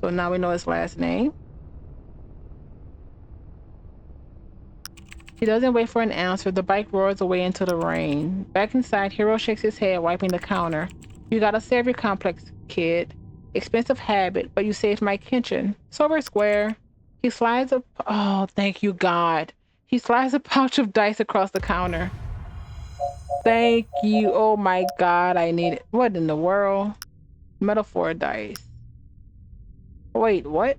So now we know his last name. He doesn't wait for an answer. The bike roars away into the rain. Back inside, Hero shakes his head, wiping the counter. You got a savior complex, kid. Expensive habit, but you saved my kitchen. So we're square. He slides a... Oh, thank you, God. He slides a pouch of dice across the counter. Thank you. Oh my God, I need it. What in the world? Metaphor dice. Wait, what?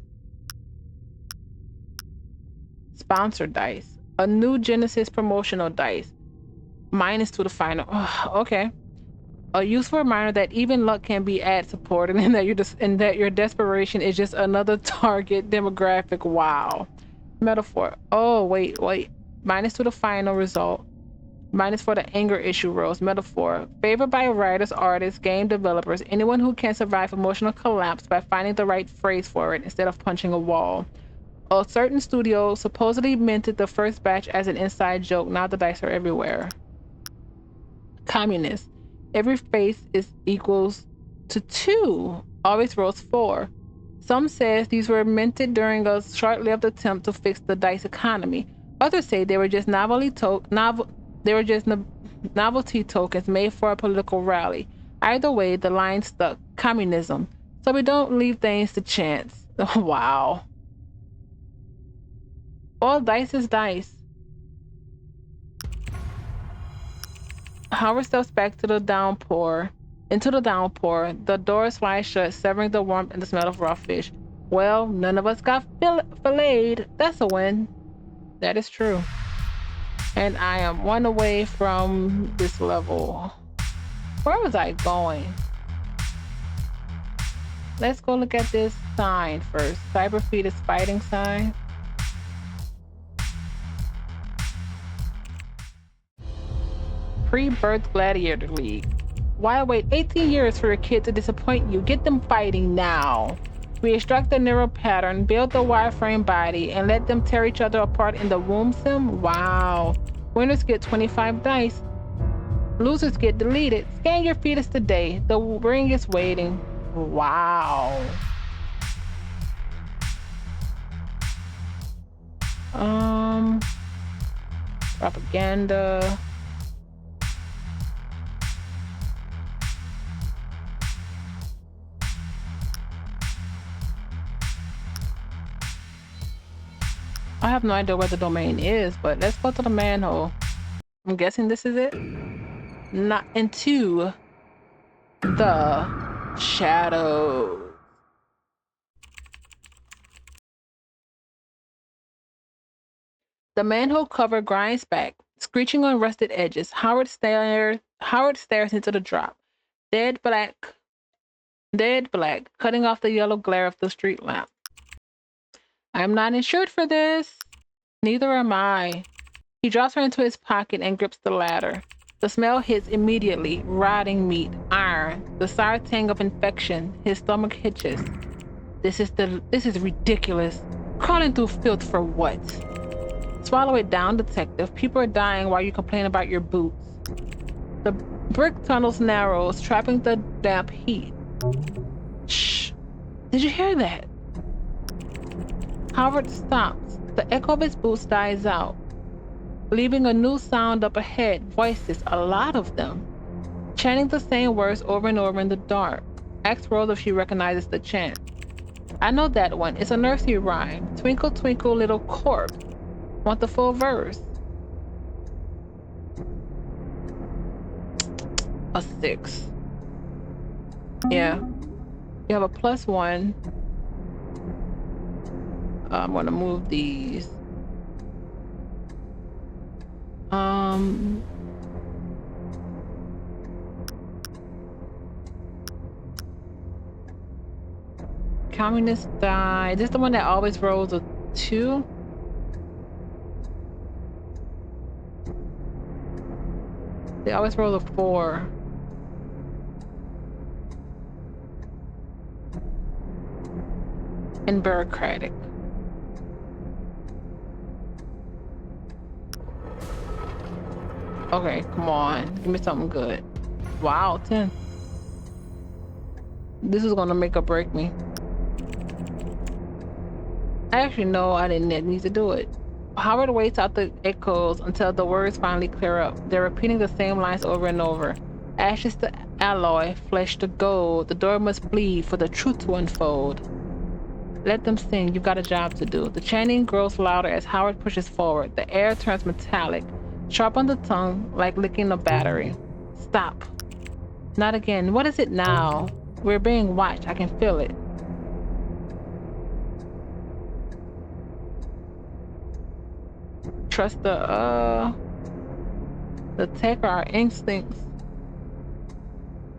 Sponsored dice. A new Genesis promotional dice. -2 to the final. Oh, okay. A useful reminder that even luck can be ad supported and that your desperation is just another target demographic. Wow. Metaphor. Oh, wait. -2 to the final result. Minus for the anger issue rolls. Metaphor. Favored by writers, artists, game developers, anyone who can survive emotional collapse by finding the right phrase for it instead of punching a wall. A certain studio supposedly minted the first batch as an inside joke. Now the dice are everywhere. Communist. Every face is equals to 2. Always rolls 4. Some says these were minted during a short-lived attempt to fix the dice economy. Others say they were just novelty tokens made for a political rally. Either way, the line stuck. Communism. So we don't leave things to chance. Wow. All dice is dice. Howard steps back into the downpour. The door slides shut, severing the warmth and the smell of raw fish. Well, none of us got filleted. That's a win. That is true. And I am 1 away from this level. Where was I going? Let's go look at this sign first. Cyberfetus fighting sign. Pre-birth gladiator league. Why wait 18 years for a kid to disappoint you? Get them fighting now. We extract the neural pattern, build the wireframe body, and let them tear each other apart in the womb sim? Wow. Winners get 25 dice. Losers get deleted. Scan your fetus today. The ring is waiting. Wow. Propaganda. I have no idea where the domain is, but let's go to the manhole. I'm guessing this is it. Not into the shadow. The manhole cover grinds back, screeching on rusted edges. Howard stares into the drop. Dead black, cutting off the yellow glare of the street lamp. I'm not insured for this. Neither am I. He drops her into his pocket and grips the ladder. The smell hits immediately. Rotting meat, iron, the sour tang of infection. His stomach hitches. This is ridiculous. Crawling through filth for what? Swallow it down, detective. People are dying while you complain about your boots. The brick tunnels narrows, trapping the damp heat. Shh. Did you hear that? Howard stops. The echo of his boots dies out, leaving a new sound up ahead. Voices, a lot of them, chanting the same words over and over in the dark. Asks Rose if she recognizes the chant. I know that one. It's a nursery rhyme. Twinkle, twinkle, little corpse. Want the full verse? A 6. Yeah. You have a +1. I'm gonna move these. Communist die. Is this the one that always rolls a 2? They always roll a 4. And bureaucratic. Okay, come on. Give me something good. Wow, 10. This is gonna make or break me. Actually, no, I didn't need to do it. Howard waits out the echoes until the words finally clear up. They're repeating the same lines over and over. Ashes to alloy, flesh to gold. The door must bleed for the truth to unfold. Let them sing. You've got a job to do. The chanting grows louder as Howard pushes forward. The air turns metallic, sharp on the tongue, like licking a battery. Stop. Not again. What is it now? We're being watched. I can feel it. Trust the tech or our instincts.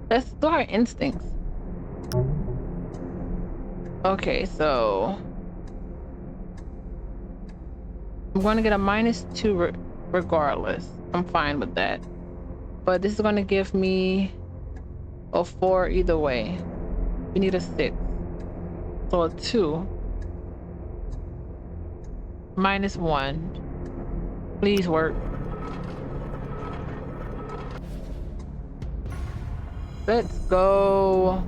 Let's do our instincts. Okay, so I'm going to get a -2 regardless. I'm fine with that. But this is going to give me a 4 either way. We need a 6. So a 2. -1. Please work. Let's go.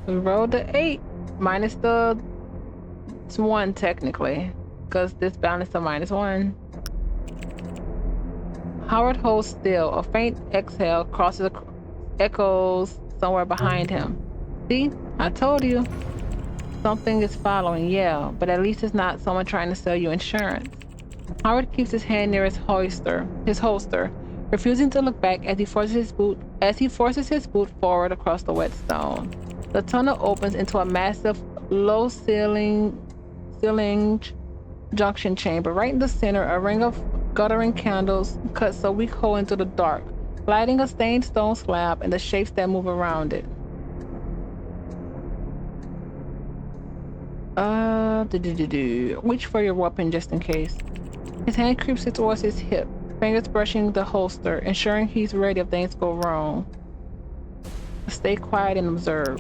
We rolled the 8 minus the 1 technically, because this balanced to -1. Howard holds still. A faint exhale echoes somewhere behind him. See, I told you. Something is following, yeah, but at least it's not someone trying to sell you insurance. Howard keeps his hand near his holster, refusing to look back as he forces his boot forward across the wet stone. The tunnel opens into a massive, low-ceilinged junction chamber. Right in the center, a ring of guttering candles cuts a weak hole into the dark, lighting a stained stone slab and the shapes that move around it. Reach for your weapon just in case. His hand creeps towards his hip, fingers brushing the holster, ensuring he's ready if things go wrong. Stay quiet and observe.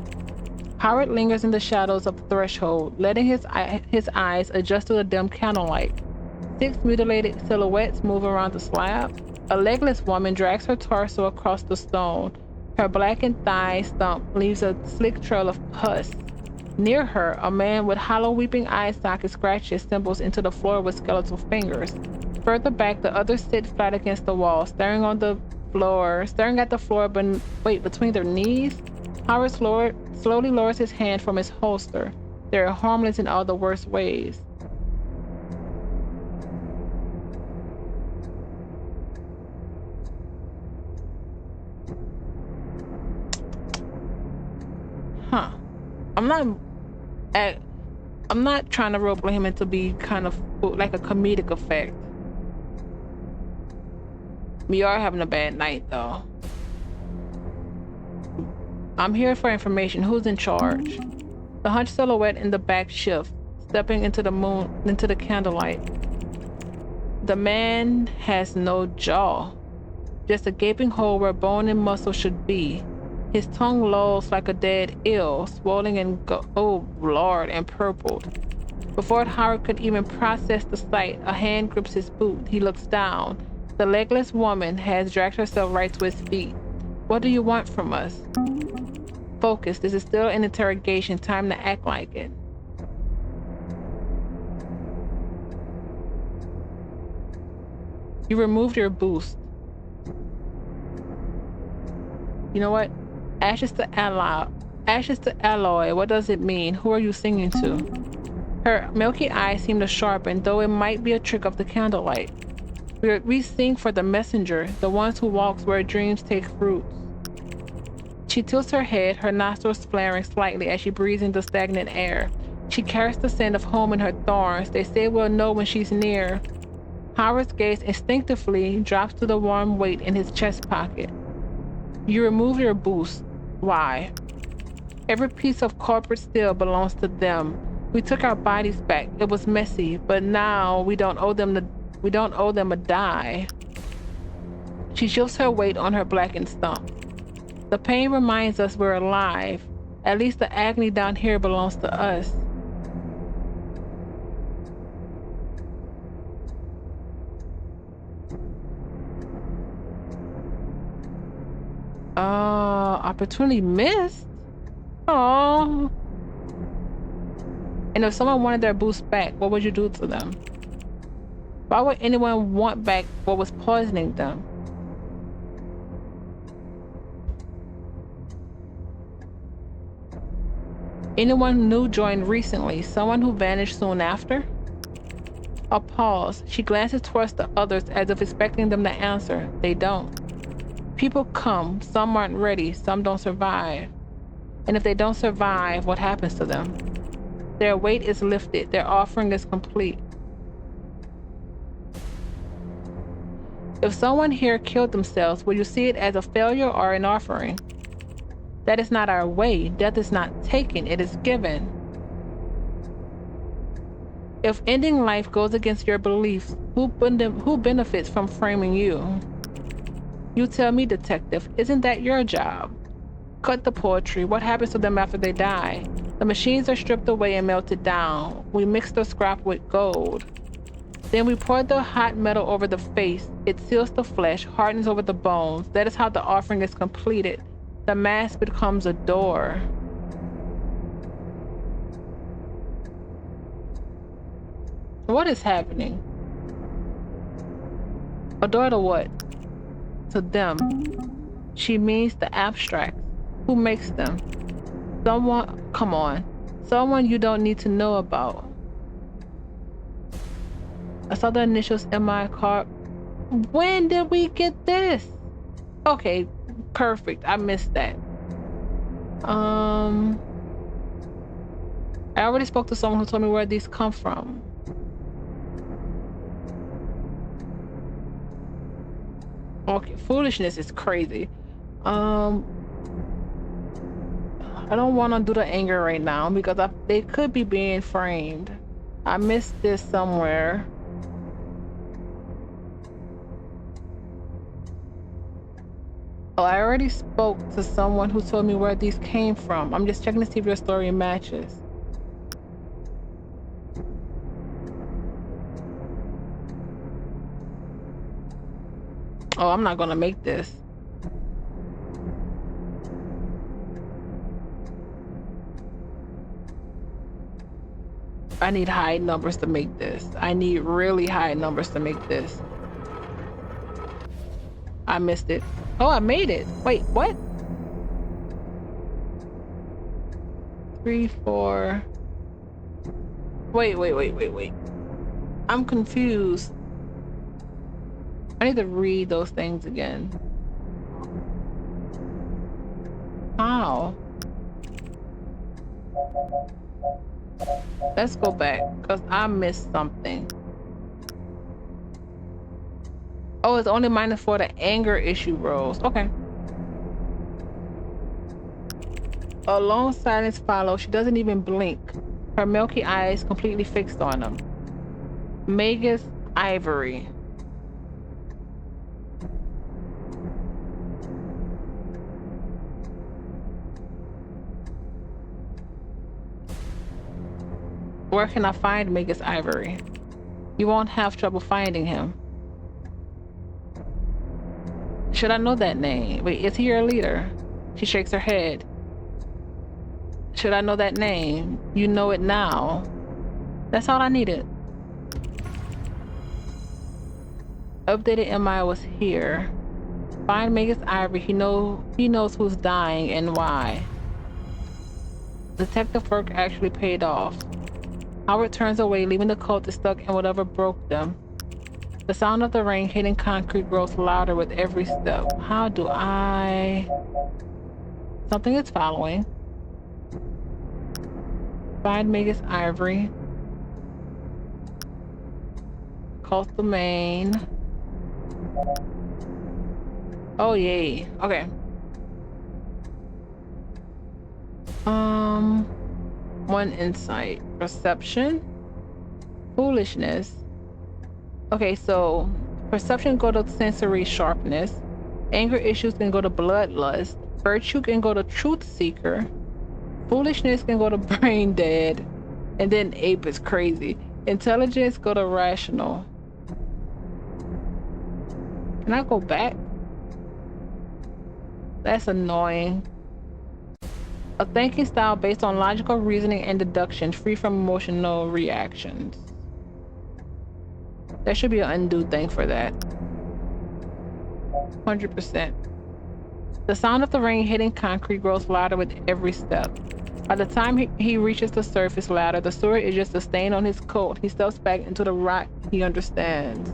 Howard lingers in the shadows of the threshold, letting his eyes adjust to the dim candlelight. 6 mutilated silhouettes move around the slab. A legless woman drags her torso across the stone. Her blackened thigh stump leaves a slick trail of pus. Near her, a man with hollow weeping eye sockets scratches symbols into the floor with skeletal fingers. Further back, the others sit flat against the wall, staring at the floor between their knees. Howard slowly lowers his hand from his holster. They're harmless in all the worst ways. Huh. I'm not trying to roleplay him into be kind of like a comedic effect. We are having a bad night though. I'm here for information. Who's in charge? The hunched silhouette in the back shifts, stepping into the candlelight. The man has no jaw, just a gaping hole where bone and muscle should be. His tongue lolls like a dead eel, swollen and purpled. Before Howard could even process the sight, a hand grips his boot. He looks down. The legless woman has dragged herself right to his feet. What do you want from us? Focus. This is still an interrogation. Time to act like it. You removed your boost. You know what? Ashes to alloy. What does it mean? Who are you singing to? Her milky eyes seem to sharpen, though it might be a trick of the candlelight. We sing for the messenger, the ones who walks where dreams take roots. She tilts her head, her nostrils flaring slightly as she breathes in the stagnant air. She carries the scent of home in her thorns. They say we'll know when she's near. Howard's gaze instinctively drops to the warm weight in his chest pocket. You remove your boost. Why? Every piece of corporate steel belongs to them. We took our bodies back. It was messy, but now we don't owe them a dime. She shifts her weight on her blackened stump. The pain reminds us we're alive. At least the agony down here belongs to us. Opportunity missed? Oh. And if someone wanted their boost back, what would you do to them? Why would anyone want back what was poisoning them? Anyone new joined recently? Someone who vanished soon after? A pause. She glances towards the others as if expecting them to answer. They don't. People come. Some aren't ready. Some don't survive. And if they don't survive, what happens to them? Their weight is lifted. Their offering is complete. If someone here killed themselves, will you see it as a failure or an offering? That is not our way. Death is not taken, it is given. If ending life goes against your beliefs, who benefits from framing you? You tell me, detective, isn't that your job? Cut the poetry. What happens to them after they die? The machines are stripped away and melted down. We mix the scrap with gold. Then we pour the hot metal over the face. It seals the flesh, hardens over the bones. That is how the offering is completed. The mask becomes a door. What is happening? A door to what? To them. She means the abstract. Who makes them? Someone, come on. Someone you don't need to know about. I saw the initials in my car. When did we get this? Okay, perfect. I missed that. I already spoke to someone who told me where these come from. Okay, foolishness is crazy. I don't want to do the anger right now because they could be being framed. I missed this somewhere. Oh, I already spoke to someone who told me where these came from. I'm just checking to see if your story matches. Oh, I'm not gonna make this. I need high numbers to make this. I need really high numbers to make this. I missed it. Oh, I made it. Wait, what? 3, 4. Wait. I'm confused. I need to read those things again. How? Let's go back, because I missed something. Oh, it's only minus for the anger issue rolls. Okay. A long silence follows. She doesn't even blink. Her milky eyes completely fixed on him. Magus Ivory. Where can I find Magus Ivory? You won't have trouble finding him. Should I know that name? Wait, is he your leader? She shakes her head. Should I know that name? You know it now. That's all I needed. Updated MI was here. Find Magus Ivory. He knows who's dying and why. Detective work actually paid off. Howard turns away, leaving the cultists stuck in whatever broke them. The sound of the rain hitting concrete grows louder with every step. How do I... Something is following. Find Magus Ivory. Cult domain. Oh, yay. Okay. One insight. Perception. Foolishness. Okay, so perception go to sensory sharpness. Anger issues can go to bloodlust. Virtue can go to truth seeker. Foolishness can go to brain dead. And then ape is crazy. Intelligence go to rational. Can I go back? That's annoying. A thinking style based on logical reasoning and deduction, free from emotional reactions. There should be an undo thing for that. 100%. The sound of the rain hitting concrete grows louder with every step. By the time he reaches the surface ladder, the story is just a stain on his coat. He steps back into the rock he understands.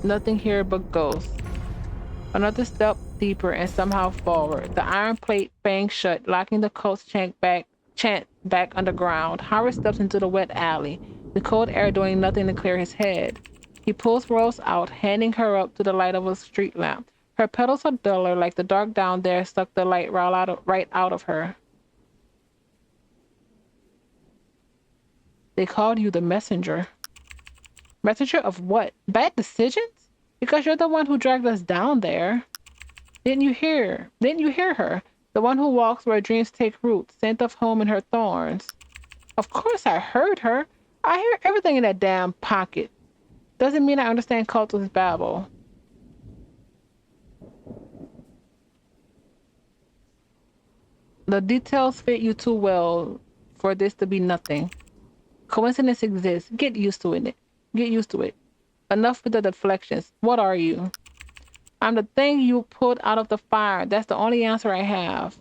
Nothing here but ghosts. Another step deeper and somehow forward. The iron plate bangs shut, locking the coat's chant back underground. Howard steps into the wet alley, the cold air doing nothing to clear his head. He pulls Rose out, handing her up to the light of a street lamp. Her petals are duller, like the dark down there sucked the light right out of her. They called you the messenger. Messenger of what? Bad decisions? Because you're the one who dragged us down there. Didn't you hear her? The one who walks where dreams take root, scent of home in her thorns. Of course I heard her. I hear everything in that damn pocket. Doesn't mean I understand cultist babble. The details fit you too well for this to be nothing. Coincidence exists. Get used to it. Get used to it. Enough with the deflections. What are you? I'm the thing you pulled out of the fire. That's the only answer I have.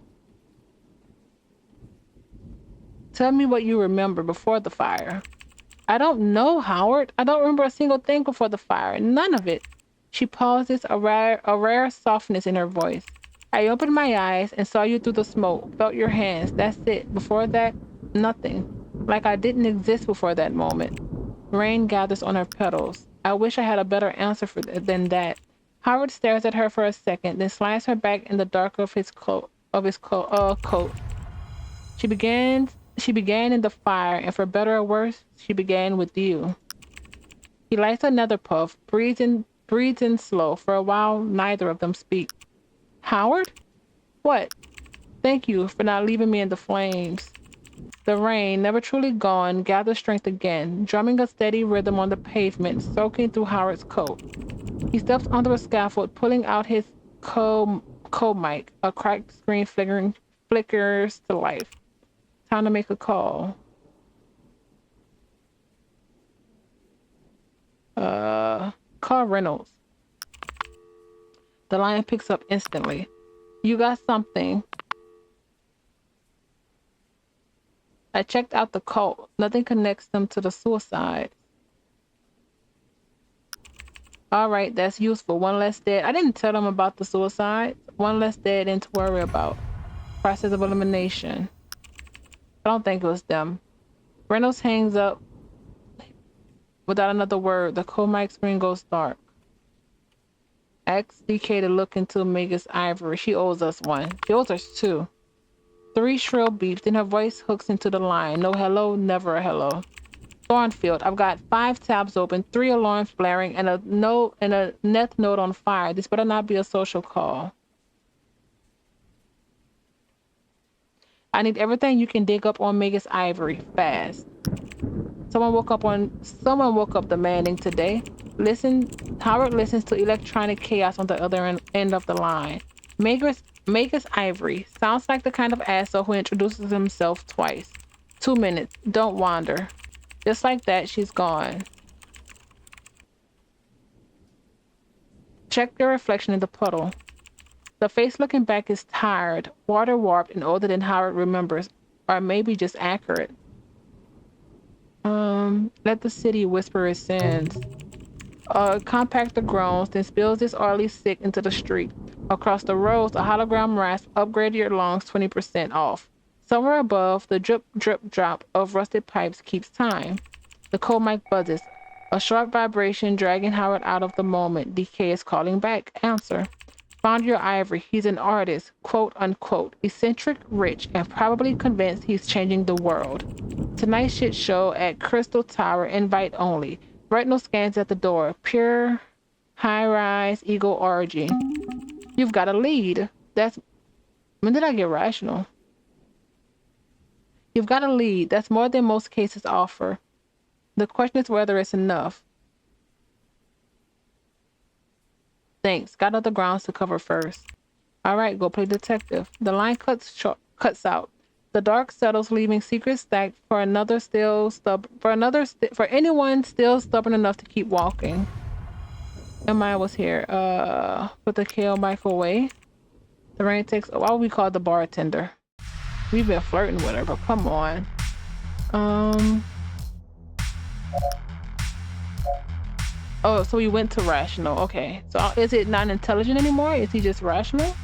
Tell me what you remember before the fire. I don't know, Howard. I don't remember a single thing before the fire. None of it. She pauses, a rare softness in her voice. I opened my eyes and saw you through the smoke, felt your hands. That's it. Before that, nothing. Like I didn't exist before that moment. Rain gathers on her petals. I wish I had a better answer than that. Howard stares at her for a second, then slides her back in the dark of his coat. She began in the fire, and for better or worse, she began with you. He lights another puff, breathes in slow. For a while, neither of them speak. Howard? What? Thank you for not leaving me in the flames. The rain, never truly gone, gathers strength again, drumming a steady rhythm on the pavement, soaking through Howard's coat. He steps onto a scaffold, pulling out his mic. A cracked screen flickers to life. Time to make a call. Call Reynolds. The line picks up instantly. You got something. I checked out the cult. Nothing connects them to the suicide. All right, that's useful. One less dead. I didn't tell them about the suicide. One less dead and to worry about. Process of elimination. I don't think it was them. Reynolds hangs up without another word. The mic screen goes dark. Ask DK to look into Mega's ivory. She owes us one. She owes us two. 3 shrill beeps, then her voice hooks into the line. No hello, never a hello. Thornfield, I've got 5 tabs open, 3 alarms blaring, and a net note on fire. This better not be a social call. I need everything you can dig up on Mega's ivory, fast. Someone woke up demanding today. Howard listens to electronic chaos on the other end of the line. Mega's ivory sounds like the kind of asshole who introduces himself twice. 2 minutes. Don't wander. Just like that, she's gone. Check the reflection in the puddle. The face looking back is tired, water warped, and older than Howard remembers, or maybe just accurate. Let the city whisper its sins. Compact the groans, then spills this oily sick into the street. Across the roads, a hologram rasp upgraded your lungs 20% off. Somewhere above, the drip, drip, drop of rusted pipes keeps time. The cold mic buzzes. A sharp vibration dragging Howard out of the moment. DK is calling back. Answer. Found your ivory. He's an artist, quote unquote, eccentric, rich, and probably convinced he's changing the world. Tonight's shit show at Crystal Tower, invite only. Retinal scans at the door. Pure, high-rise, ego orgy. You've got a lead. When did I get rational? You've got a lead. That's more than most cases offer. The question is whether it's enough. Thanks. Got other grounds to cover first. All right, go play detective. The line cuts out. The dark settles, leaving secrets stacked for anyone still stubborn enough to keep walking. And Maya was here. Put the kale mic away. The rain takes. Why would we call the bartender? We've been flirting with her, but come on. Oh, so he went to rational. Okay. So is it not intelligent anymore? Is he just rational?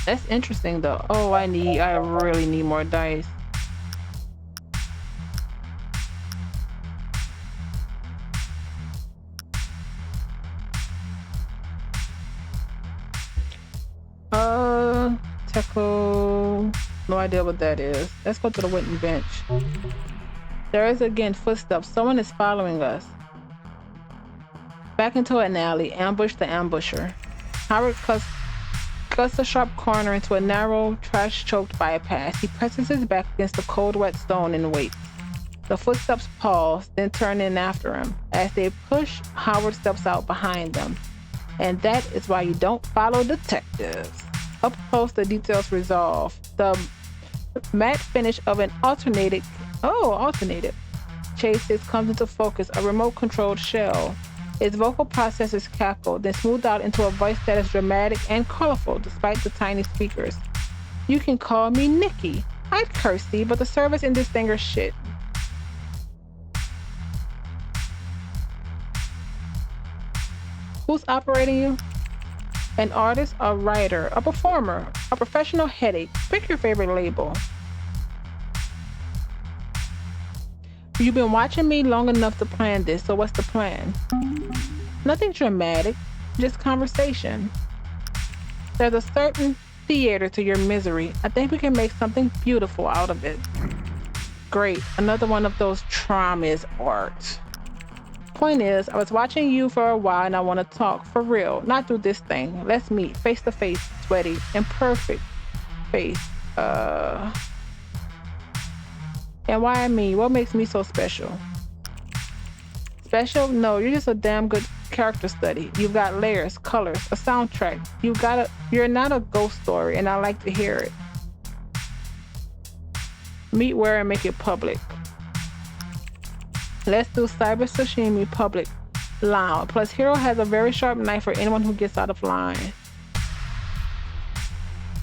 That's interesting though. Oh, I really need more dice. Techo. No idea what that is. Let's go to the wooden bench. There is again footsteps. Someone is following us. Back into an alley. Ambush the ambusher. Howard cuts a sharp corner into a narrow, trash-choked bypass. He presses his back against the cold, wet stone and waits. The footsteps pause, then turn in after him. As they push, Howard steps out behind them. And that is why you don't follow detectives. Up close, the details resolve. The matte finish of an alternated chases comes into focus, a remote-controlled shell. Its vocal processors cackle, then smooth out into a voice that is dramatic and colorful despite the tiny speakers. You can call me Nikki. I'd curse thee, but the service in this thing are shit. Who's operating you? An artist, a writer, a performer, a professional headache. Pick your favorite label. You've been watching me long enough to plan this, so what's the plan? Nothing dramatic, just conversation. There's a certain theater to your misery. I think we can make something beautiful out of it. Great, another one of those traumas art. Point is, I was watching you for a while and I want to talk, for real, not through this thing. Let's meet, face to face, sweaty, and perfect face. And why me? What makes me so special? Special? No, you're just a damn good character study. You've got layers, colors, a soundtrack. You're not a ghost story, and I like to hear it. Meet where and make it public. Let's do cyber sashimi public, loud. Plus, Hero has a very sharp knife for anyone who gets out of line.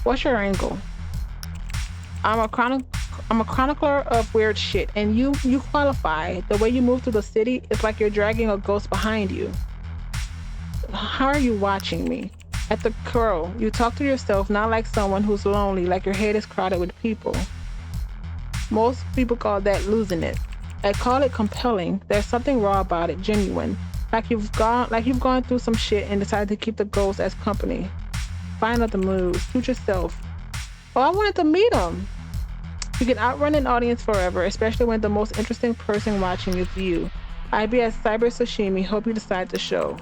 What's your angle? I'm a chronicler of weird shit, and you qualify. The way you move through the city is like you're dragging a ghost behind you. How are you watching me? At the Crow, you talk to yourself, not like someone who's lonely, like your head is crowded with people. Most people call that losing it. I call it compelling. There's something raw about it, genuine. Like you've gone through some shit and decided to keep the ghost as company. Find out the moves, suit yourself. Oh, I wanted to meet him. You can outrun an audience forever, especially when the most interesting person watching is you. I'd be at Cyber Sashimi, hope you decide to show.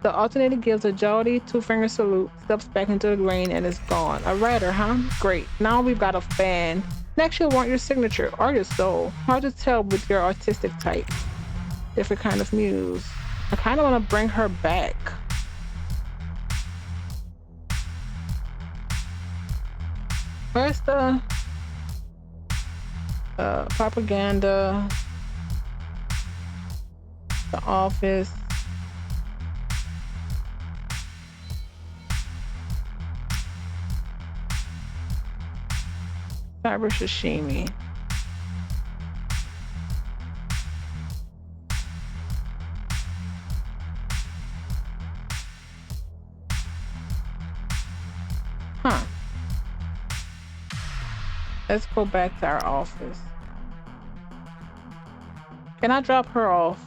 The alternator gives a jolty two-finger salute, steps back into the grain, and is gone. A writer, huh? Great. Now we've got a fan. Next, you'll want your signature or your soul. Hard to tell with your artistic type. Different kind of muse. I kind of want to bring her back. Where's the propaganda? The office. Cyber sashimi. Huh. Let's go back to our office. Can I drop her off?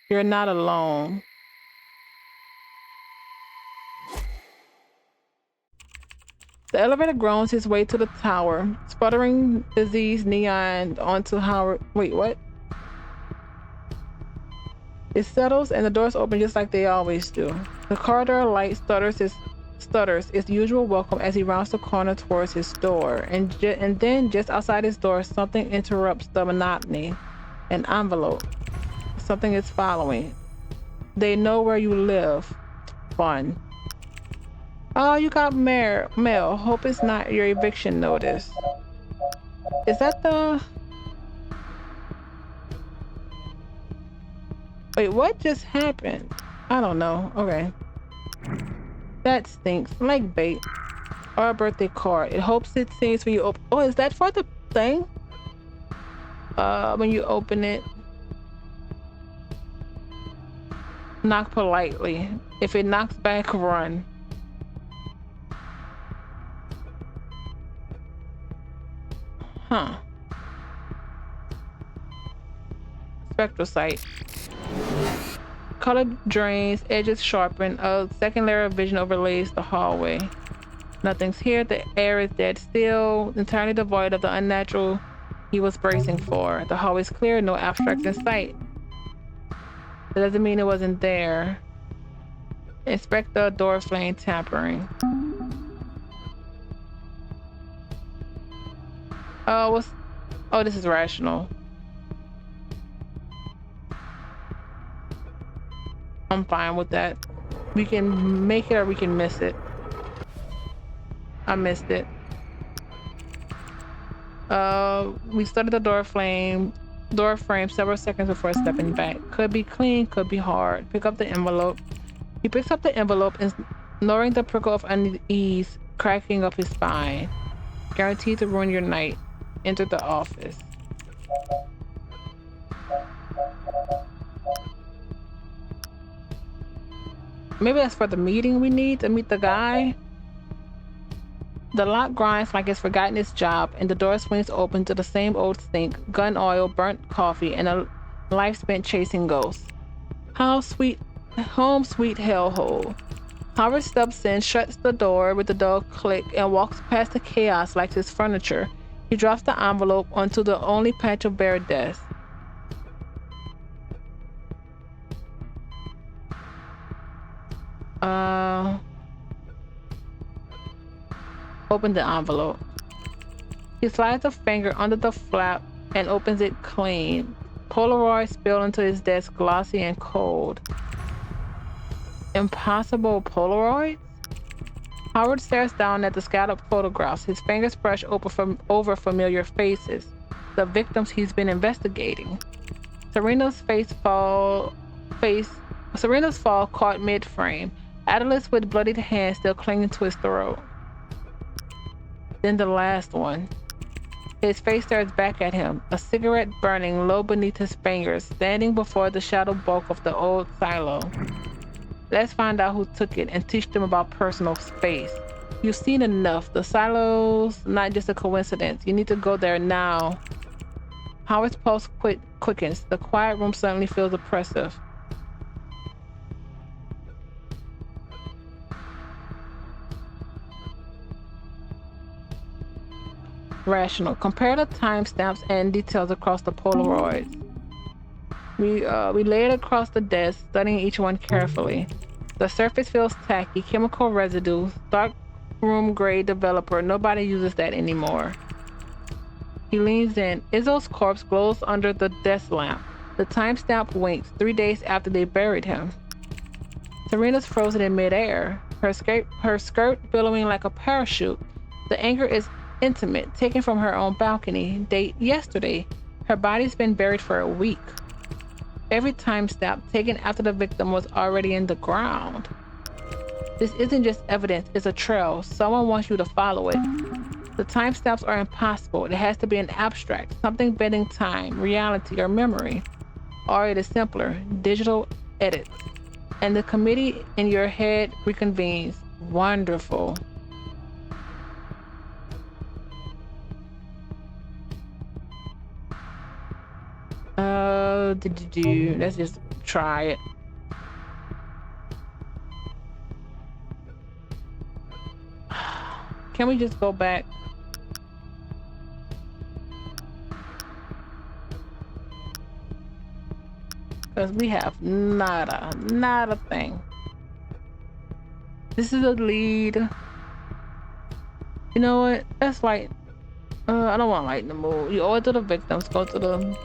You're not alone. The elevator groans his way to the tower, sputtering disease neon onto Howard. Wait, what? It settles and the doors open just like they always do. The corridor light stutters its stutters its usual welcome as he rounds the corner towards his door, and then just outside his door, something interrupts the monotony. An envelope. Something is following. They know where you live. Fun. Oh, you got mail. Hope it's not your eviction notice. Is that the... Wait, what just happened? I don't know. Okay. That stinks. Like bait. Or a birthday card. It hopes it saves when you open... Oh, is that for the thing? When you open it. Knock politely. If it knocks back, run. Huh. Spectral sight. Color drains, edges sharpen, a second layer of vision overlays the hallway. Nothing's here, the air is dead still, entirely devoid of the unnatural he was bracing for. The hallway's clear, no abstracts in sight. That doesn't mean it wasn't there. Inspect the door flame tampering. Oh, this is rational. I'm fine with that. We can make it or we can miss it. I missed it. We started the door frame several seconds before stepping back. Could be clean, could be hard. Pick up the envelope. He picks up the envelope, ignoring the prickle of unease cracking up his spine. Guaranteed to ruin your night. Enter the office. Maybe that's for the meeting we need to meet the guy. The lock grinds like it's forgotten its job, and the door swings open to the same old stink, gun oil, burnt coffee, and a life spent chasing ghosts. Home sweet hellhole. Howard steps in, shuts the door with a dull click, and walks past the chaos like his furniture. He drops the envelope onto the only patch of bare desk. Open the envelope. He slides a finger under the flap and opens it clean. Polaroid spill into his desk, glossy and cold. Impossible Polaroids? Howard stares down at the scattered photographs. His fingers brush over familiar faces, the victims he's been investigating. Serena's fall caught mid-frame, Atlas with bloodied hand still clinging to his throat. Then the last one. His face stares back at him, a cigarette burning low beneath his fingers, standing before the shadow bulk of the old silo. Let's find out who took it and teach them about personal space. You've seen enough. The silo's not just a coincidence. You need to go there now. Howard's pulse quickens. The quiet room suddenly feels oppressive. Rational. Compare the timestamps and details across the Polaroids. We lay it across the desk, studying each one carefully. The surface feels tacky, chemical residue, dark room gray developer. Nobody uses that anymore. He leans in. Izzo's corpse glows under the desk lamp. The timestamp winks, 3 days after they buried him. Serena's frozen in midair, her skirt billowing like a parachute. The anger is intimate, taken from her own balcony. Date yesterday. Her body's been buried for a week. Every timestamp taken after the victim was already in the ground. This isn't just evidence, it's a trail. Someone wants you to follow it. The timestamps are impossible. It has to be an abstract, something bending time, reality, or memory. Or it is simpler, digital edits. And the committee in your head reconvenes. Wonderful. Let's just try it. Can we just go back? Because we have not a thing. This is a lead. You know what? That's like, I don't want to lighten the mood. You owe it to the victims. Go to the...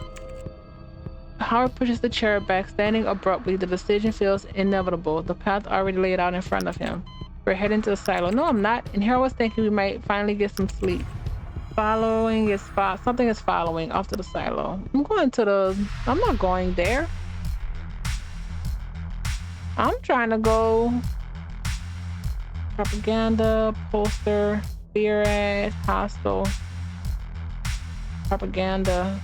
Howard pushes the chair back, standing abruptly. The decision feels inevitable. The path already laid out in front of him. We're heading to the silo. No, I'm not. And here I was thinking we might finally get some sleep. Something is following off to the silo. I'm going to the... I'm not going there. I'm trying to go... Propaganda, poster, fear ad, hostile, propaganda,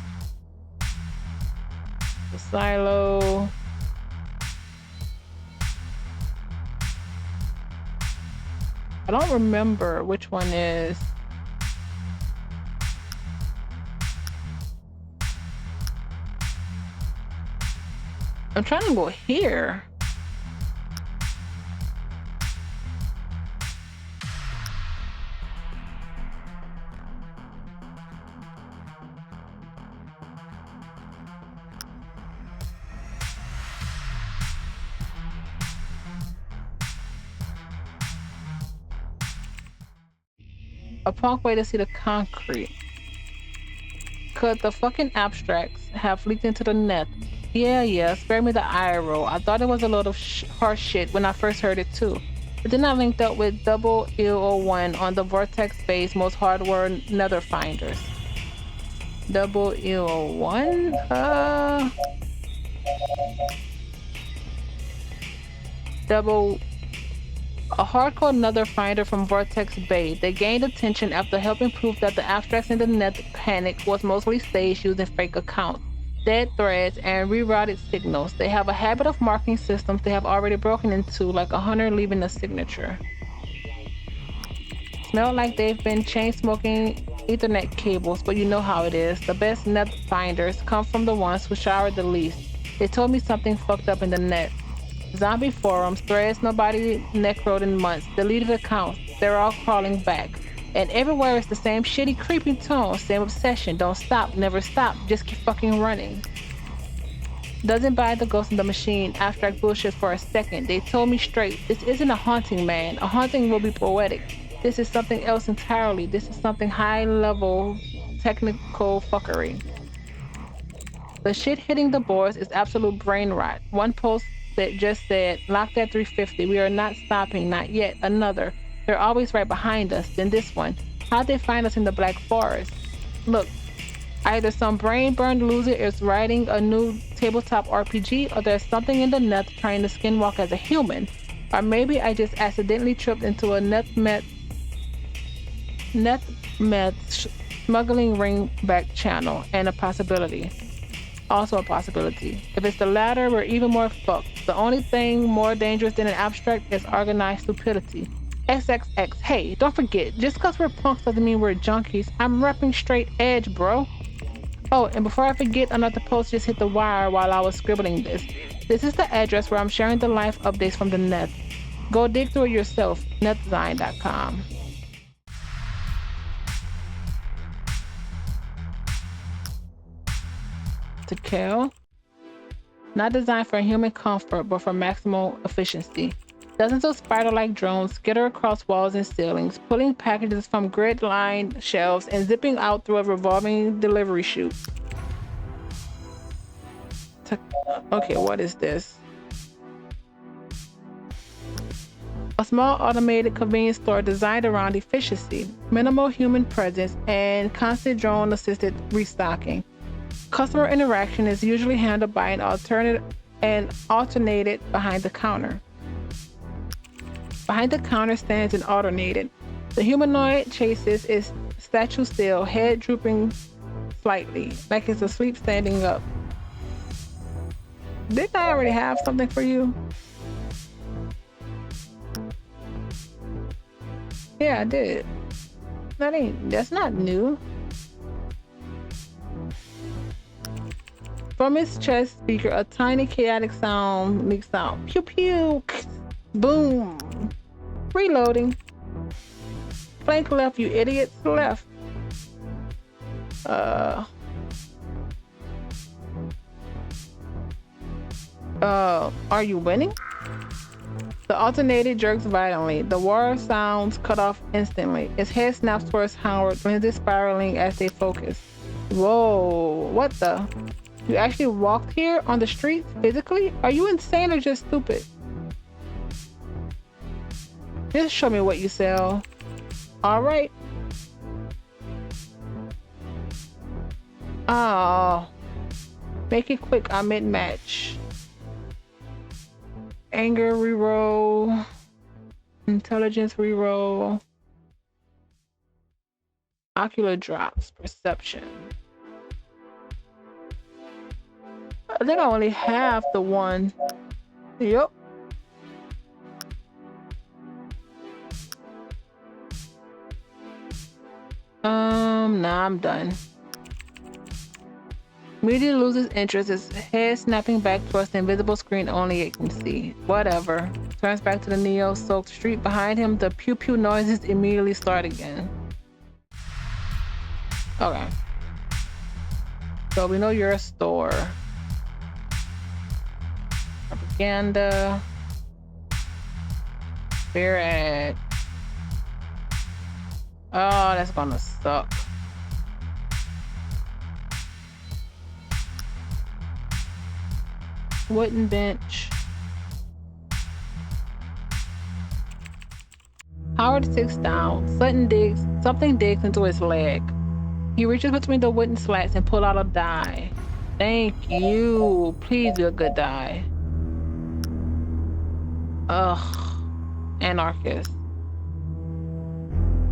the silo. I don't remember which one is. I'm trying to go here. A punk way to see the concrete. Could the fucking abstracts have leaked into the net? Yeah, spare me the eye roll. I thought it was a load of harsh shit when I first heard it too. But then I linked up with double EO1 on the Vortex base most hardware nether finders. Double EO1? A hardcore nether finder from Vortex Bay. They gained attention after helping prove that the abstracts in the net panic was mostly staged using fake accounts, dead threads, and rerouted signals. They have a habit of marking systems they have already broken into, like a hunter leaving a signature. Smell like they've been chain smoking Ethernet cables, but you know how it is. The best net finders come from the ones who showered the least. They told me something fucked up in the net. Zombie forums, threads nobody necroed in months, deleted accounts, they're all crawling back. And everywhere it's the same shitty, creepy tone, same obsession, don't stop, never stop, just keep fucking running. Doesn't buy the ghost in the machine abstract bullshit for a second. They told me straight, this isn't a haunting, man. A haunting will be poetic. This is something else entirely. This is something high-level, technical fuckery. The shit hitting the boards is absolute brain rot. One post that just said, locked at 350, we are not stopping, not yet. Another, they're always right behind us. Then this one, how'd they find us in the Black Forest? Look, either some brain-burned loser is writing a new tabletop RPG, or there's something in the net trying to skinwalk as a human. Or maybe I just accidentally tripped into a net smuggling ring back channel, and a possibility. Also a possibility. If it's the latter, we're even more fucked. The only thing more dangerous than an abstract is organized stupidity. XXX. Hey, don't forget, just because we're punks doesn't mean we're junkies. I'm repping straight edge, bro. Oh, and before I forget, another post just hit the wire while I was scribbling this. This is the address where I'm sharing the life updates from the net. Go dig through it yourself. netdesign.com. To kill. Not designed for human comfort, but for maximal efficiency. Dozens of spider-like drones skitter across walls and ceilings, pulling packages from grid-lined shelves and zipping out through a revolving delivery chute. Okay, what is this? A small automated convenience store designed around efficiency, minimal human presence, and constant drone-assisted restocking. Customer interaction is usually handled by an alternated behind the counter. Behind the counter stands an alternated. The humanoid chases is statue still, head drooping slightly, like it's asleep standing up. Didn't I already have something for you? Yeah, I did. That's not new. From its chest speaker, a tiny chaotic sound leaks out. Pew pew, boom. Reloading. Flank left, you idiots. Left. Are you winning? The alternator jerks violently. The wire sounds cut off instantly. Its head snaps towards Howard, lenses spiraling as they focus. Whoa, what the? You actually walked here on the street physically? Are you insane or just stupid? Just show me what you sell. All right. Oh, make it quick. I'm mid-match. Anger reroll. Intelligence reroll. Ocular drops. Perception. I think I only have the one. Yep. Nah, I'm done. Immediately loses interest, his head snapping back towards the invisible screen only it can see. Whatever. Turns back to the neo-soaked street behind him. The pew-pew noises immediately start again. Okay. So we know you're a store. Propaganda. Fair ad. Oh, that's gonna suck. Wooden bench. Howard sits down. Something digs into his leg. He reaches between the wooden slats and pulls out a die. Thank you. Please be a good die. Ugh. Anarchist.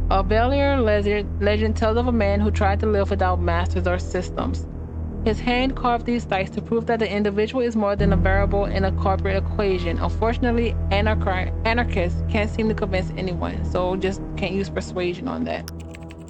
A Belier legend tells of a man who tried to live without masters or systems. His hand carved these dice to prove that the individual is more than a variable in a corporate equation. Unfortunately, anarchists can't seem to convince anyone, so just can't use persuasion on that.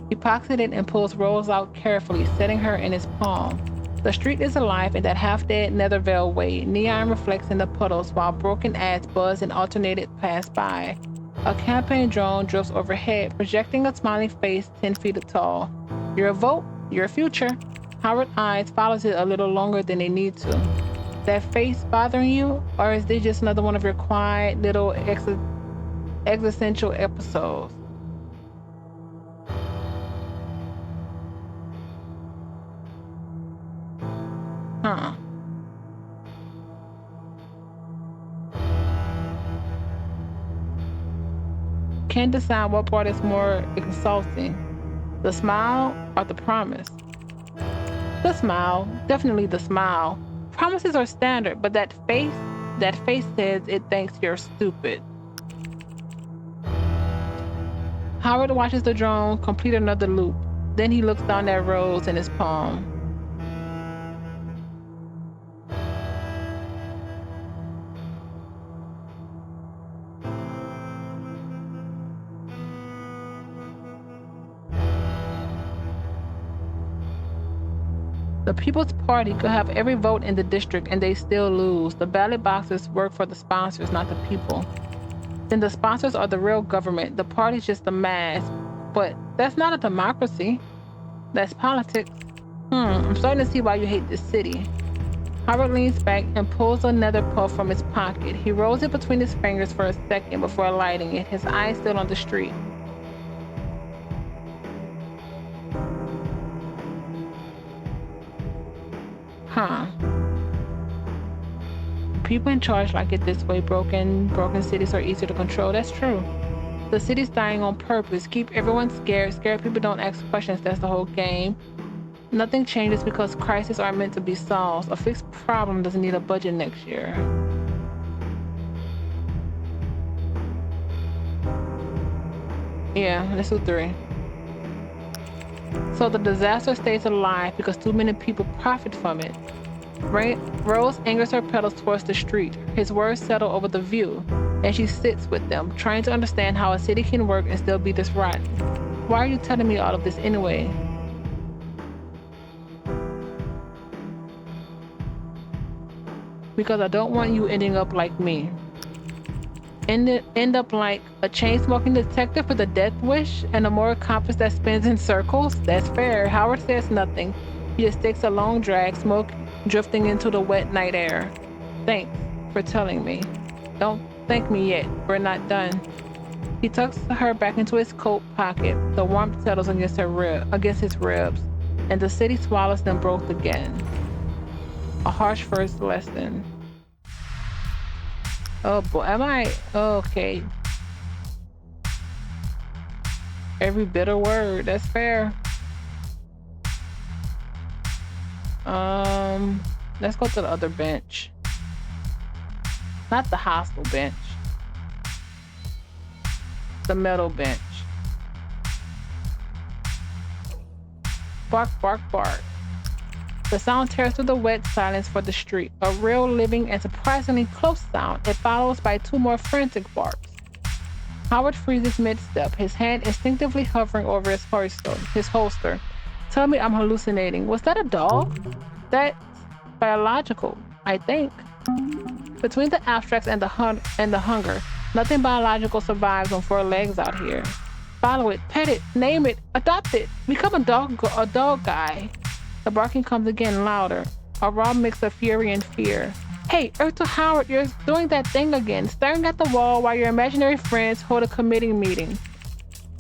He pockets it and pulls rolls out carefully, setting her in his palm. The street is alive in that half-dead Netherveil way. Neon reflects in the puddles while broken ads buzz and alternated pass by. A campaign drone drifts overhead, projecting a smiling face 10 feet tall. Your vote, your future. Howard's eyes follows it a little longer than they need to. That face bothering you, or is this just another one of your quiet little existential episodes? Huh. Can't decide what part is more exhausting, the smile or the promise. The smile, definitely the smile. Promises are standard, but that face says it thinks you're stupid. Howard watches the drone complete another loop. Then he looks down at rose in his palm. The People's Party could have every vote in the district and they still lose. The ballot boxes work for the sponsors, not the people. Then the sponsors are the real government. The party's just a mask. But that's not a democracy. That's politics. I'm starting to see why you hate this city. Howard leans back and pulls another puff from his pocket. He rolls it between his fingers for a second before lighting it, his eyes still on the street. People in charge like it this way. Broken cities are easier to control. That's true. The city's dying on purpose. Keep everyone scared. Scared people don't ask questions. That's the whole game. Nothing changes because crises are meant to be solved. A fixed problem doesn't need a budget next year. Yeah, let's do 3. So the disaster stays alive because too many people profit from it. Rose angers her pedals towards the street. His words settle over the view, and she sits with them, trying to understand how a city can work and still be this rotten. Why are you telling me all of this anyway? Because I don't want you ending up like me. End up like a chain-smoking detective with a death wish and a moral compass that spins in circles? That's fair. Howard says nothing. He just takes a long drag, smoke drifting into the wet night air. Thanks for telling me. Don't thank me yet. We're not done. He tucks her back into his coat pocket. The warmth settles against his ribs, and the city swallows them both again. A harsh first lesson. Oh boy, am I okay? Every bitter word. That's fair. Let's go to the other bench. Not the hostile bench. The metal bench. Bark, bark, bark. The sound tears through the wet silence for the street. A real, living, and surprisingly close sound. It follows by two more frantic barks. Howard freezes mid-step, his hand instinctively hovering over his holster. Tell me I'm hallucinating. Was that a dog? That's biological, I think. Between the abstracts and the hunger, nothing biological survives on four legs out here. Follow it, pet it, name it, adopt it, become a dog guy. The barking comes again, louder, a raw mix of fury and fear. Hey, Earth Howard, you're doing that thing again, staring at the wall while your imaginary friends hold a committee meeting.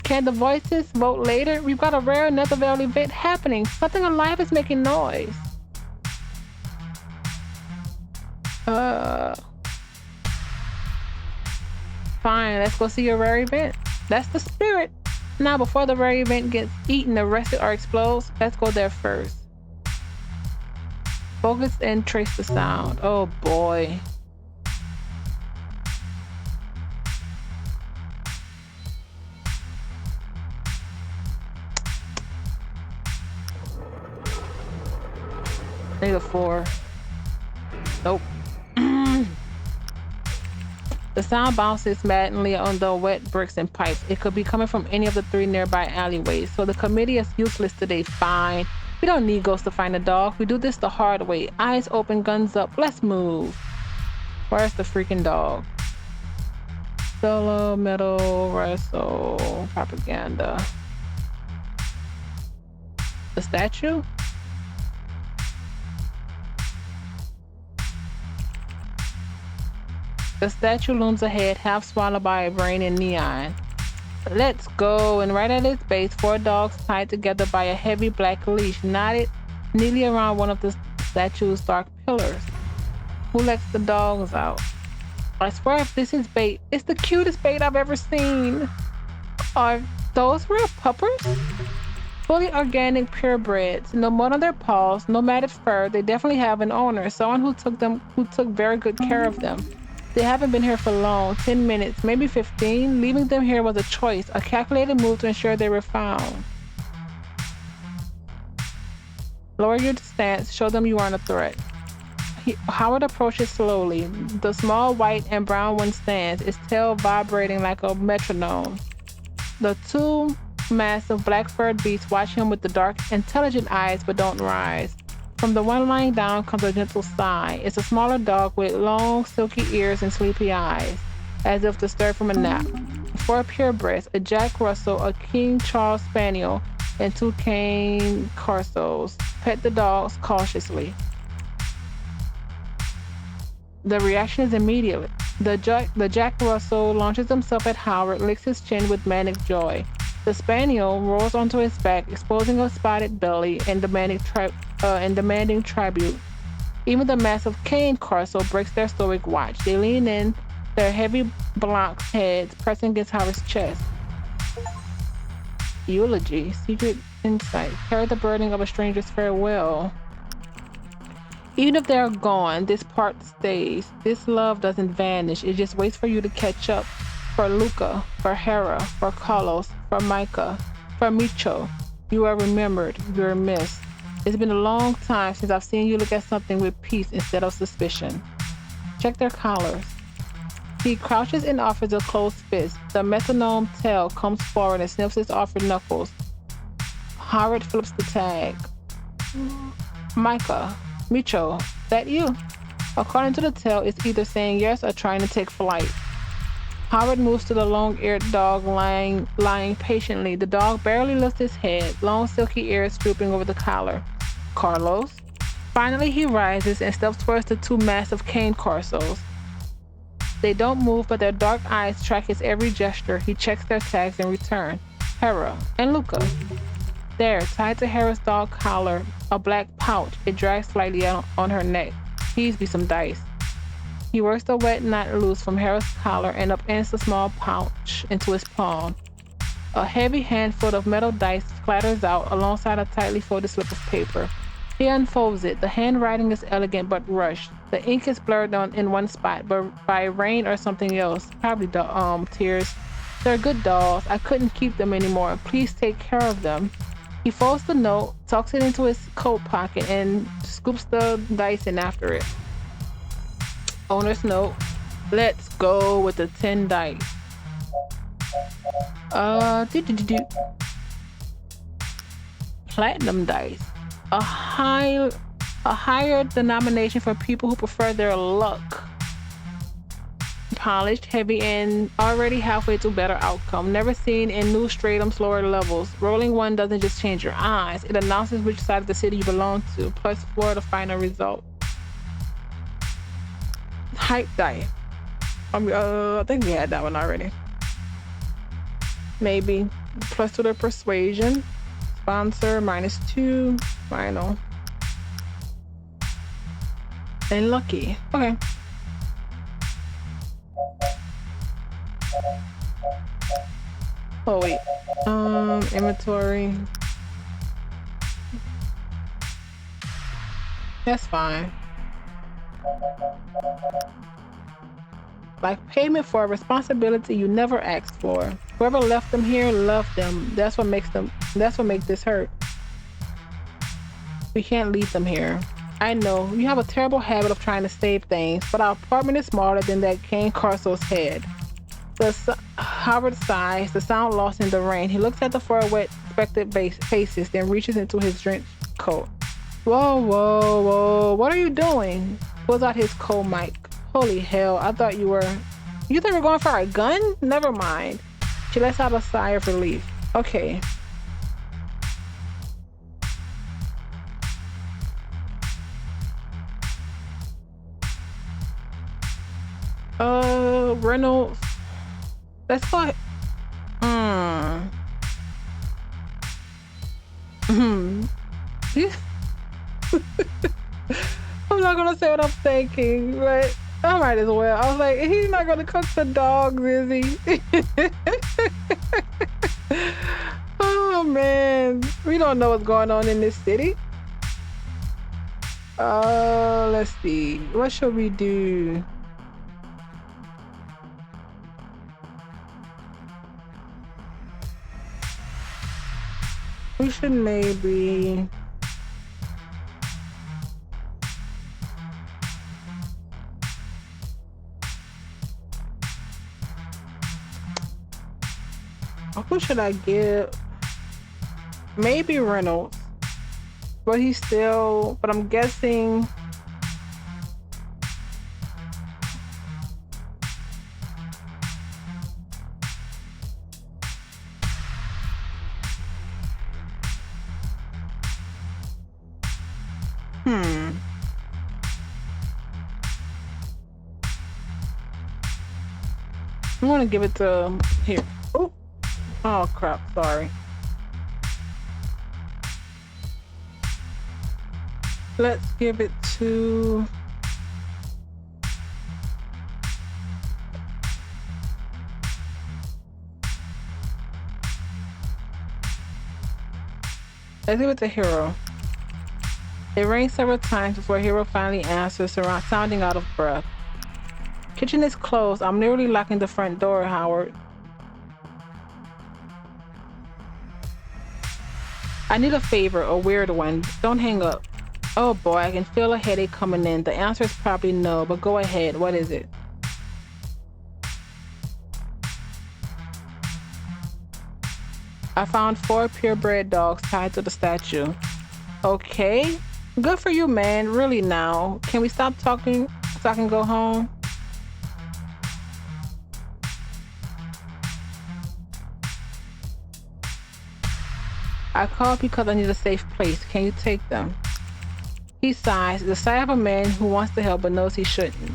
Can the voices vote later? We've got a rare Netherveil event happening. Something alive is making noise. Fine, let's go see your rare event. That's the spirit. Now, before the rare event gets eaten, arrested, or explodes, let's go there first. Focus and trace the sound. Oh boy. -4. Nope. The sound bounces maddeningly on the wet bricks and pipes. It could be coming from any of the 3 nearby alleyways, so the committee is useless today. Fine. We don't need ghosts to find a dog. We do this the hard way. Eyes open, guns up. Let's move. Where's the freaking dog? Solo, metal, wrestle, propaganda. The statue? The statue looms ahead, half swallowed by a brain in neon. Let's go. And right at its base, 4 dogs tied together by a heavy black leash knotted neatly around one of the statue's dark pillars. Who lets the dogs out? I swear if this is bait, it's the cutest bait I've ever seen. Are those real puppers? Fully organic purebreds. No mud on their paws, no matted fur. They definitely have an owner, someone who took very good care of them. They haven't been here for long, 10 minutes, maybe 15. Leaving them here was a choice, a calculated move to ensure they were found. Lower your stance, show them you aren't a threat. Howard approaches slowly. The small white and brown one stands, its tail vibrating like a metronome. The 2 massive black-furred beasts watch him with the dark, intelligent eyes but don't rise. From the one lying down comes a gentle sigh. It's a smaller dog with long, silky ears and sleepy eyes, as if disturbed from a nap. 4 purebreds, a Jack Russell, a King Charles Spaniel, and 2 cane corsos. Pet the dogs cautiously. The reaction is immediate. The Jack Russell launches himself at Howard, licks his chin with manic joy. The Spaniel rolls onto his back, exposing a spotted belly and demanding tribute. Even the massive cane corso breaks their stoic watch. They lean in, their heavy blocked heads pressing against Howard's chest. Eulogy, secret insight, carry the burden of a stranger's farewell. Even if they're gone, this part stays. This love doesn't vanish. It just waits for you to catch up. For Luca, for Hera, for Carlos, for Micah, for Micho. You are remembered. You're missed. It's been a long time since I've seen you look at something with peace instead of suspicion. Check their collars. He crouches and offers a closed fist. The metronome tail comes forward and sniffs his offered knuckles. Howard flips the tag. Micah, Micho, that you? According to the tail, it's either saying yes or trying to take flight. Howard moves to the long-eared dog lying patiently. The dog barely lifts his head, long silky ears drooping over the collar. Carlos? Finally, he rises and steps towards the 2 massive cane corsos. They don't move, but their dark eyes track his every gesture. He checks their tags in return. Hera and Luca. There, tied to Hera's dog collar, a black pouch. It drags slightly on her neck. Please be some dice. He works the wet knot loose from Hera's collar and upends the small pouch into his palm. A heavy handful of metal dice clatters out alongside a tightly folded slip of paper. He unfolds it. The handwriting is elegant but rushed. The ink is blurred in one spot, but by rain or something else. Probably tears. They're good dolls. I couldn't keep them anymore. Please take care of them. He folds the note, tucks it into his coat pocket, and scoops the dice in after it. Owner's note. Let's go with the 10 dice. Platinum dice. A higher denomination for people who prefer their luck. Polished, heavy, and already halfway to better outcome. Never seen in new Stratum's lower levels. Rolling one doesn't just change your eyes. It announces which side of the city you belong to, plus 4 the final result. Hype dice. I think we had that one already. Maybe. Plus 2 to persuasion. Sponsor, -2. Final. And lucky. Okay. Oh wait. Inventory. That's fine. Like payment for a responsibility you never asked for. Whoever left them here loved them. That's what makes this hurt. We can't leave them here. I know, you have a terrible habit of trying to save things, but our apartment is smaller than that Kane Carso's head. Howard sighs, the sound lost in the rain. He looks at the 4 wet, expectant faces, then reaches into his drenched coat. Whoa, whoa, whoa, what are you doing? Pulls out his coal mic. Holy hell, I thought you were going for a gun? Never mind. She lets out a sigh of relief. Okay. Reynolds. Let's go. I'm not gonna say what I'm thinking, but I might as well. I was like, he's not gonna cook the dogs, is he? Oh man, we don't know what's going on in this city. Let's see. What should we do? We should maybe... Who should I give? Maybe Reynolds. But I'm guessing... I'm gonna give it to here. Oh crap, sorry. Let's give it to... Let's give it to Hero. It rings several times before Hero finally answers, sounding out of breath. Kitchen is closed. I'm nearly locking the front door, Howard. I need a favor, a weird one. Don't hang up. Oh boy, I can feel a headache coming in. The answer is probably no, but go ahead. What is it? I found 4 purebred dogs tied to the statue. Okay. Good for you, man. Really now. Can we stop talking so I can go home? I called because I need a safe place. Can you take them? He sighs, the sigh of a man who wants to help but knows he shouldn't.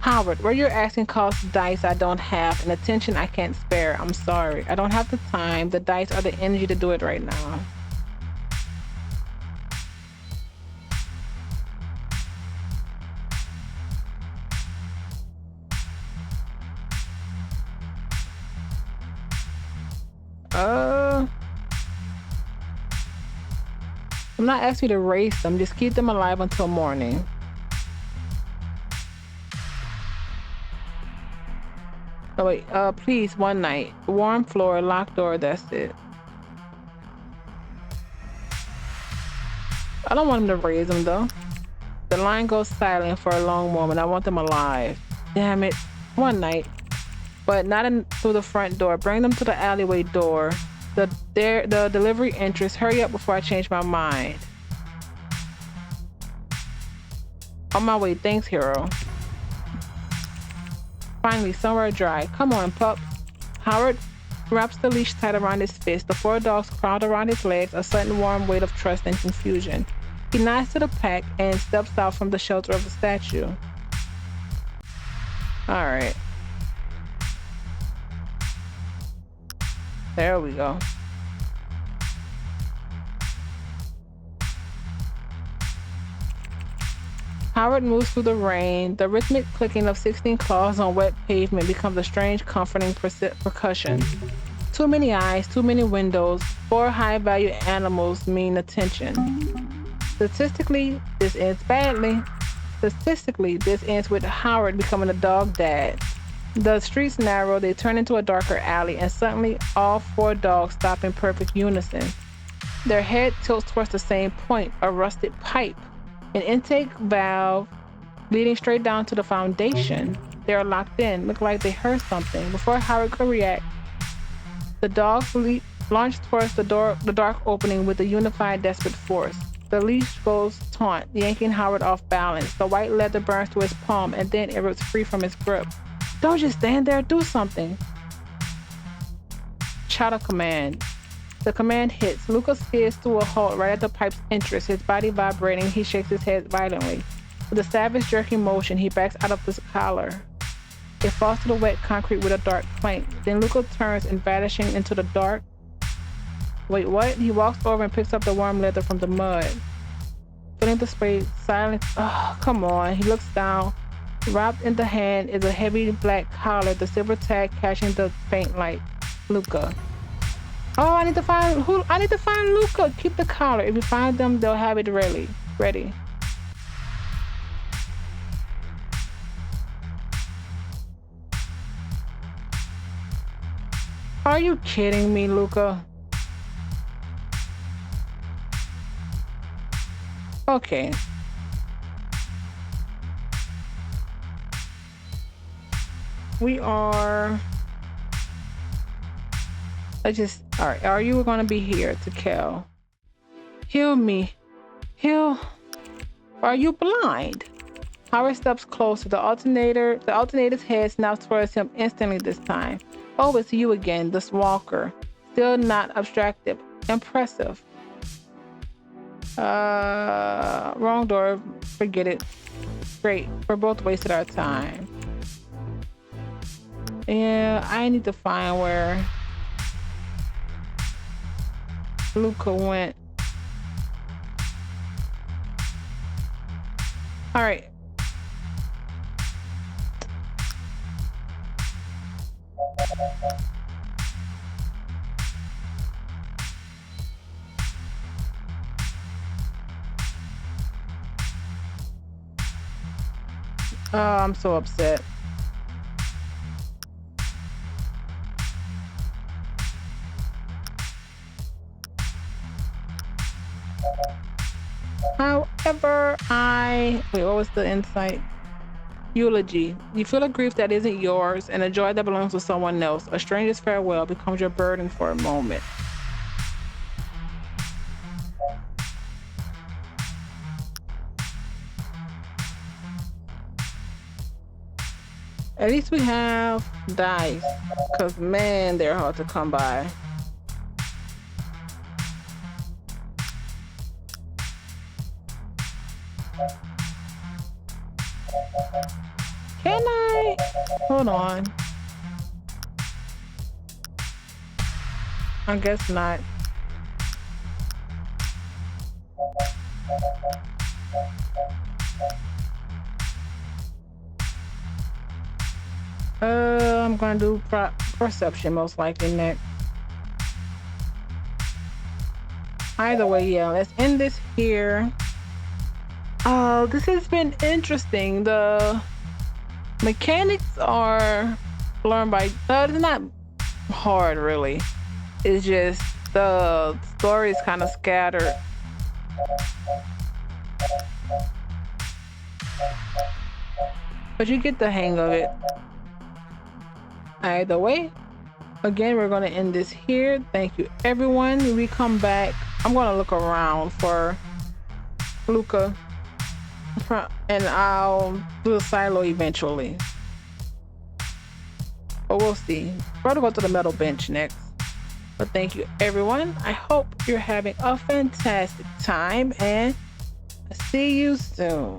Howard, where you're asking costs dice I don't have and attention I can't spare. I'm sorry. I don't have the time, the dice, or the energy to do it right now. I'm not asking you to race them, just keep them alive until morning. Oh wait, please, one night. Warm floor, locked door, that's it. I don't want him to raise them though. The line goes silent for a long moment. I want them alive. Damn it. One night. But not through the front door. Bring them to the alleyway door. The delivery entrance. Hurry up before I change my mind. On my way. Thanks, hero. Finally, somewhere dry. Come on, pup. Howard wraps the leash tight around his fist. The 4 dogs crowd around his legs, a sudden warm weight of trust and confusion. He nods to the pack and steps out from the shelter of the statue. All right. There we go. Howard moves through the rain. The rhythmic clicking of 16 claws on wet pavement becomes a strange, comforting percussion. Too many eyes, too many windows. 4 high-value animals mean attention. Statistically, this ends badly. Statistically, this ends with Howard becoming a dog dad. The streets narrow, they turn into a darker alley, and suddenly all 4 dogs stop in perfect unison. Their head tilts towards the same point, a rusted pipe, an intake valve leading straight down to the foundation. They are locked in, look like they heard something. Before Howard could react, the dogs launch towards the dark opening with a unified, desperate force. The leash goes taut, yanking Howard off balance. The white leather burns to his palm and then erupts free from his grip. Don't just stand there, do something. Shout a command. The command hits. Luca skids to a halt right at the pipe's entrance, his body vibrating. He shakes his head violently. With a savage, jerking motion, he backs out of the collar. It falls to the wet concrete with a dark clank. Then Luca turns and vanishing into the dark. Wait, what? He walks over and picks up the warm leather from the mud. Feeling the spray, silence. Oh, come on. He looks down. Wrapped in the hand is a heavy black collar, the silver tag catching the faint light. Luca. Oh, I need to find Luca. Keep the collar. If you find them, they'll have it ready. Are you kidding me, Luca? Okay. We are... all right, are you gonna be here to kill? Heal me. Heal. Are you blind? Howard steps closer. The alternator's head snaps towards him instantly this time. Oh, it's you again, this walker. Still not abstractive. Impressive. Wrong door. Forget it. Great. We're both wasted our time. Yeah, I need to find where Luca went. All right. Oh, I'm so upset. However, wait, what was the insight? Eulogy. You feel a grief that isn't yours and a joy that belongs to someone else. A stranger's farewell becomes your burden for a moment. At least we have dice, because man, they're hard to come by. Can I? Hold on. I guess not. I'm gonna do perception most likely next. Either way, yeah, let's end this here. This has been interesting. The mechanics are learned by, it's not hard really. It's just the story is kind of scattered. But you get the hang of it. Either way, again, we're going to end this here. Thank you, everyone. When we come back, I'm going to look around for Luca, and I'll do a silo eventually. But we'll see. We're going to go to the metal bench next. But thank you, everyone. I hope you're having a fantastic time, and see you soon.